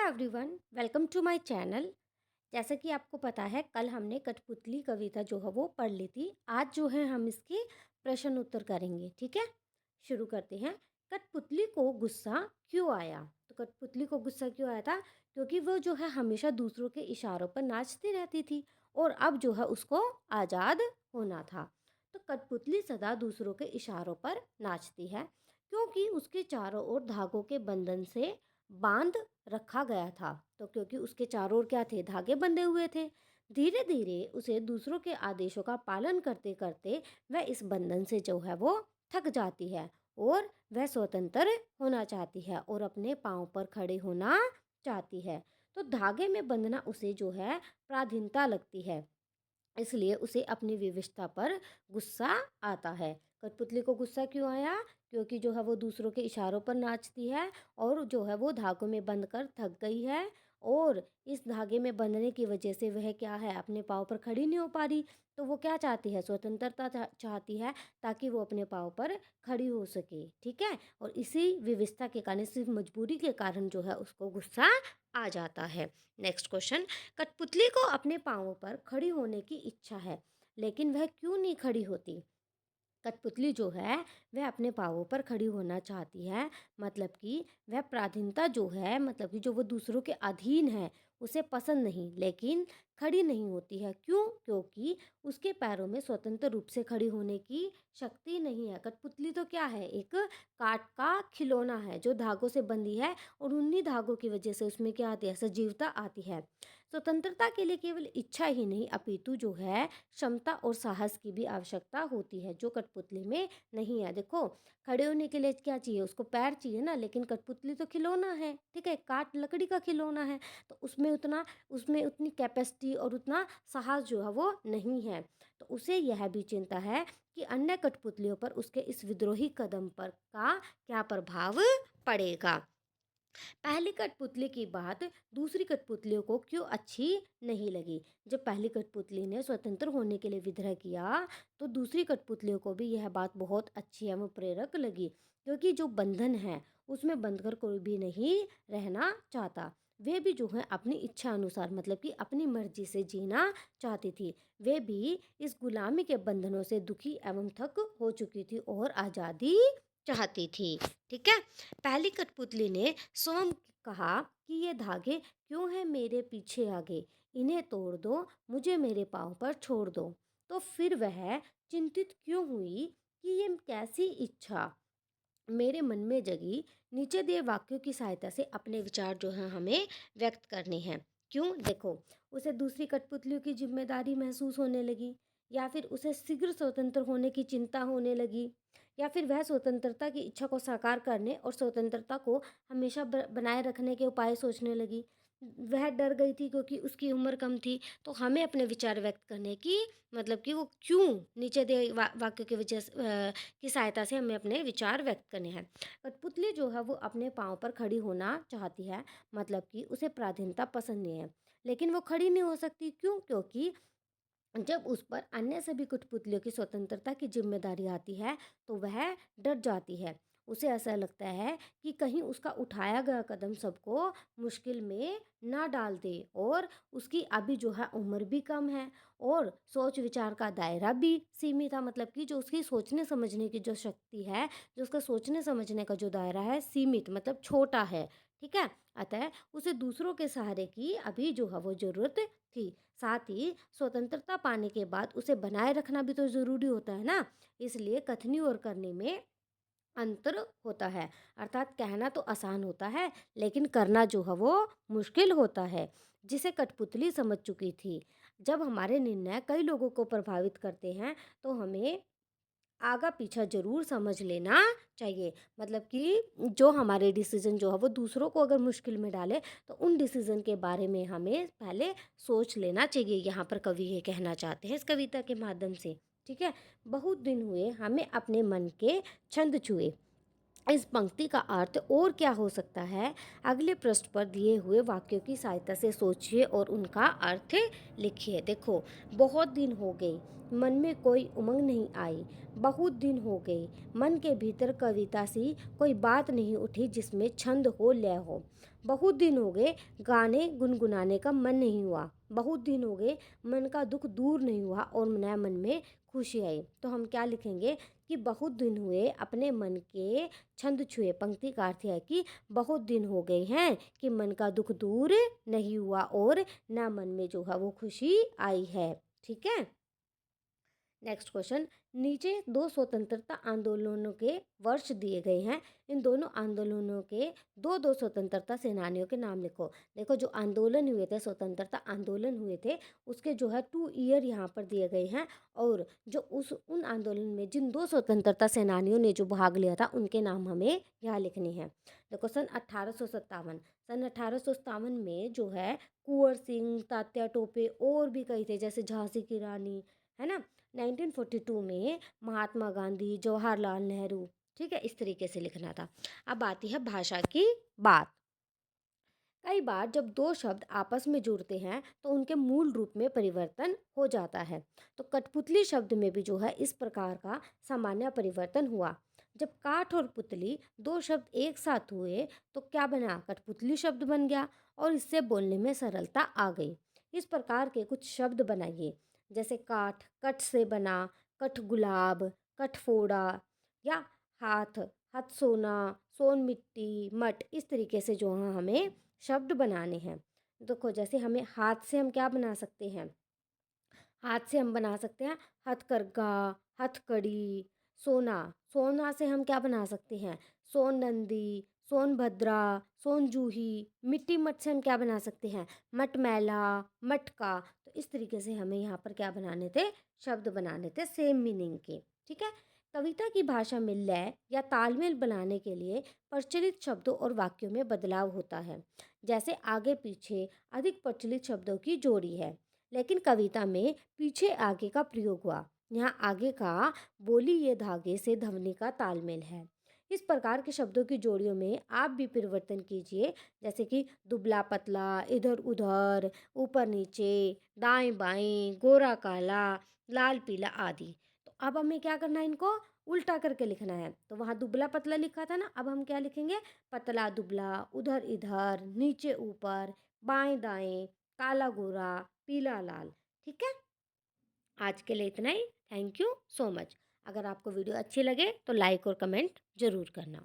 Everyone, welcome to my channel. जैसा कि आपको पता है, कल हमने कठपुतली कविता जो है वो पढ़ ली थी। आज जो है हम इसके प्रश्न उत्तर करेंगे। ठीक है, शुरू करते हैं। कठपुतली को गुस्सा क्यों आया? तो कठपुतली को गुस्सा क्यों आया था? क्योंकि वो जो है हमेशा दूसरों के इशारों पर नाचती रहती थी और अब जो है उसको आज़ाद होना था। तो कठपुतली सदा दूसरों के इशारों पर नाचती है क्योंकि उसके चारों ओर धागों के बंधन से बांध रखा गया था। तो क्योंकि उसके चारों ओर क्या थे? धागे बंधे हुए थे। धीरे धीरे उसे दूसरों के आदेशों का पालन करते करते वह इस बंधन से जो है वो थक जाती है और वह स्वतंत्र होना चाहती है और अपने पाँव पर खड़े होना चाहती है। तो धागे में बंधना उसे जो है पराधीनता लगती है, इसलिए उसे अपनी विवशता पर गुस्सा आता है। कठपुतली को गुस्सा क्यों आया? क्योंकि जो है वो दूसरों के इशारों पर नाचती है और जो है वो धागों में बंध कर थक गई है और इस धागे में बंधने की वजह से वह क्या है, अपने पाँव पर खड़ी नहीं हो पा रही। तो वो क्या चाहती है? स्वतंत्रता चाहती है ताकि वो अपने पाँव पर खड़ी हो सके। ठीक है, और इसी विवशता के कारण, सिर्फ मजबूरी के कारण जो है उसको गुस्सा आ जाता है। Next question. कठपुतली को अपने पाँवों पर खड़ी होने की इच्छा है, लेकिन वह क्यों नहीं खड़ी होती? कठपुतली जो है वह अपने पाँवों पर खड़ी होना चाहती है, मतलब कि वह पराधीनता जो है, मतलब कि जो वो दूसरों के अधीन है, उसे पसंद नहीं, लेकिन खड़ी नहीं होती है। क्यों? क्योंकि उसके पैरों में स्वतंत्र रूप से खड़ी होने की शक्ति नहीं है। कठपुतली तो क्या है? एक काठ का खिलौना है जो धागों से बंधी है और उन्हीं धागों की वजह से उसमें क्या आती है? सजीवता आती है। स्वतंत्रता के लिए केवल इच्छा ही नहीं, अपितु जो है क्षमता और साहस की भी आवश्यकता होती है, जो कठपुतली में नहीं है। देखो, खड़े होने के लिए क्या चाहिए? उसको पैर चाहिए ना, लेकिन कठपुतली तो खिलौना है। ठीक है, काठ लकड़ी का खिलौना है, तो उसमें उतनी कैपेसिटी और उतना साहस जो है वो नहीं है। तो उसे यह भी चिंता है कि अन्य कठपुतलियों पर उसके इस विद्रोही कदम पर का क्या प्रभाव पड़ेगा। पहली कठपुतली की बात दूसरी कठपुतलियों को क्यों अच्छी नहीं लगी? जब पहली कठपुतली ने स्वतंत्र होने के लिए विद्रोह किया, तो दूसरी कठपुतलियों को भी यह बात बहुत अच्छी एवं प्रेरक लगी, क्योंकि जो बंधन है उसमें बंधकर कोई भी नहीं रहना चाहता। वे भी जो है अपनी इच्छा अनुसार, मतलब कि अपनी मर्जी से जीना चाहती थी। वे भी इस गुलामी के बंधनों से दुखी एवं थक हो चुकी थी और आज़ादी चाहती थी। ठीक है, पहली कठपुतली ने स्वयं कहा कि ये धागे क्यों हैं मेरे पीछे आगे, इन्हें तोड़ दो, मुझे मेरे पाँव पर छोड़ दो। तो फिर वह चिंतित क्यों हुई कि ये कैसी इच्छा मेरे मन में जगी। नीचे दिए वाक्यों की सहायता से अपने विचार जो है हमें व्यक्त करने हैं। क्यों? देखो, उसे दूसरी कठपुतलियों की जिम्मेदारी महसूस होने लगी, या फिर उसे शीघ्र स्वतंत्र होने की चिंता होने लगी, या फिर वह स्वतंत्रता की इच्छा को साकार करने और स्वतंत्रता को हमेशा बनाए रखने के उपाय सोचने लगी। वह डर गई थी क्योंकि उसकी उम्र कम थी। तो हमें अपने विचार व्यक्त करने की, मतलब कि वो क्यों, नीचे दिए वाक्य की वजह से की सहायता से हमें अपने विचार व्यक्त करने हैं। कठपुतली जो है वो अपने पाँव पर खड़ी होना चाहती है, मतलब कि उसे पराधीनता पसंद नहीं है, लेकिन वो खड़ी नहीं हो सकती। क्यों? क्योंकि जब उस पर अन्य सभी कठपुतलियों की स्वतंत्रता की जिम्मेदारी आती है, तो वह डर जाती है। उसे ऐसा लगता है कि कहीं उसका उठाया गया कदम सबको मुश्किल में ना डाल दे, और उसकी अभी जो है उम्र भी कम है और सोच विचार का दायरा भी सीमित है, मतलब कि जो उसकी सोचने समझने की जो शक्ति है, जो उसका सोचने समझने का जो दायरा है, सीमित मतलब छोटा है। ठीक है, अतः उसे दूसरों के सहारे की अभी जो है वो ज़रूरत थी। साथ ही स्वतंत्रता पाने के बाद उसे बनाए रखना भी तो ज़रूरी होता है ना, इसलिए कथनी और करने में अंतर होता है। अर्थात कहना तो आसान होता है, लेकिन करना जो है वो मुश्किल होता है, जिसे कठपुतली समझ चुकी थी। जब हमारे निर्णय कई लोगों को प्रभावित करते हैं, तो हमें आगा पीछा ज़रूर समझ लेना चाहिए। मतलब कि जो हमारे डिसीज़न जो है वो दूसरों को अगर मुश्किल में डाले, तो उन डिसीज़न के बारे में हमें पहले सोच लेना चाहिए। यहाँ पर कवि ये कहना चाहते हैं इस कविता के माध्यम से। ठीक है, बहुत दिन हुए हमें अपने मन के छंद छुए। इस पंक्ति का अर्थ और क्या हो सकता है? अगले पृष्ठ पर दिए हुए वाक्यों की सहायता से सोचिए और उनका अर्थ लिखिए। देखो, बहुत दिन हो गए मन में कोई उमंग नहीं आई। बहुत दिन हो गए, मन के भीतर कविता सी कोई बात नहीं उठी जिसमें छंद हो, लय हो। बहुत दिन हो गए, गाने गुनगुनाने का मन नहीं हुआ। बहुत दिन हो गए, मन का दुख दूर नहीं हुआ और नया मन में खुशी आई। तो हम क्या लिखेंगे कि बहुत दिन हुए अपने मन के छंद छुए। पंक्ति का अर्थ है कि बहुत दिन हो गए हैं कि मन का दुख दूर नहीं हुआ और ना मन में जो है वो खुशी आई है। ठीक है। नेक्स्ट क्वेश्चन, नीचे दो स्वतंत्रता आंदोलनों के वर्ष दिए गए हैं। इन दोनों आंदोलनों के दो दो स्वतंत्रता सेनानियों के नाम लिखो। देखो जो आंदोलन हुए थे, स्वतंत्रता आंदोलन हुए थे, उसके जो है 2 ईयर यहाँ पर दिए गए हैं और जो उन आंदोलन में जिन दो स्वतंत्रता सेनानियों ने जो भाग लिया था उनके नाम हमें यहाँ लिखने हैं। देखो सन 1857, सन 1857 में जो है कुंवर सिंह, तात्या टोपे और भी कई थे, जैसे झांसी की रानी, है ना। 1942 में महात्मा गांधी, जवाहरलाल नेहरू। ठीक है, इस तरीके से लिखना था। अब आती है भाषा की बात। कई बार जब दो शब्द आपस में जुड़ते हैं तो उनके मूल रूप में परिवर्तन हो जाता है। तो कठपुतली शब्द में भी जो है इस प्रकार का सामान्य परिवर्तन हुआ। जब काठ और पुतली दो शब्द एक साथ हुए तो क्या बना, कठपुतली शब्द बन गया और इससे बोलने में सरलता आ गई। इस प्रकार के कुछ शब्द बनाइए, जैसे काठ, कठ से बना, कठ गुलाब, कठ फोड़ा, या हाथ, हाथ सोना, सोन मिट्टी, मट। इस तरीके से जो है हमें शब्द बनाने हैं। देखो जैसे हमें हाथ से हम क्या बना सकते हैं, हाथ से हम बना सकते हैं हथकरघा, हथकड़ी। सोना, सोना से हम क्या बना सकते हैं, सोन नंदी, सोनभद्रा, सोन जूही। मिट्टी मट से हम क्या बना सकते हैं, मटमैला, मटका। तो इस तरीके से हमें यहाँ पर क्या बनाने थे, शब्द बनाने थे सेम मीनिंग के। ठीक है। कविता की भाषा में लय या तालमेल बनाने के लिए प्रचलित शब्दों और वाक्यों में बदलाव होता है। जैसे आगे पीछे अधिक प्रचलित शब्दों की जोड़ी है, लेकिन कविता में पीछे आगे का प्रयोग हुआ। यहाँ आगे का बोली ये धागे से ध्वनि का तालमेल है। इस प्रकार के शब्दों की जोड़ियों में आप भी परिवर्तन कीजिए, जैसे कि दुबला पतला, इधर उधर, ऊपर नीचे, दाएं बाएं, गोरा काला, लाल पीला आदि। तो अब हमें क्या करना है, इनको उल्टा करके लिखना है। तो वहाँ दुबला पतला लिखा था ना, अब हम क्या लिखेंगे, पतला दुबला, उधर इधर, नीचे ऊपर, बाएं दाएं, काला गोरा, पीला लाल। ठीक है। आज के लिए इतना ही। Thank you so much. अगर आपको वीडियो अच्छी लगे तो लाइक और कमेंट जरूर करना।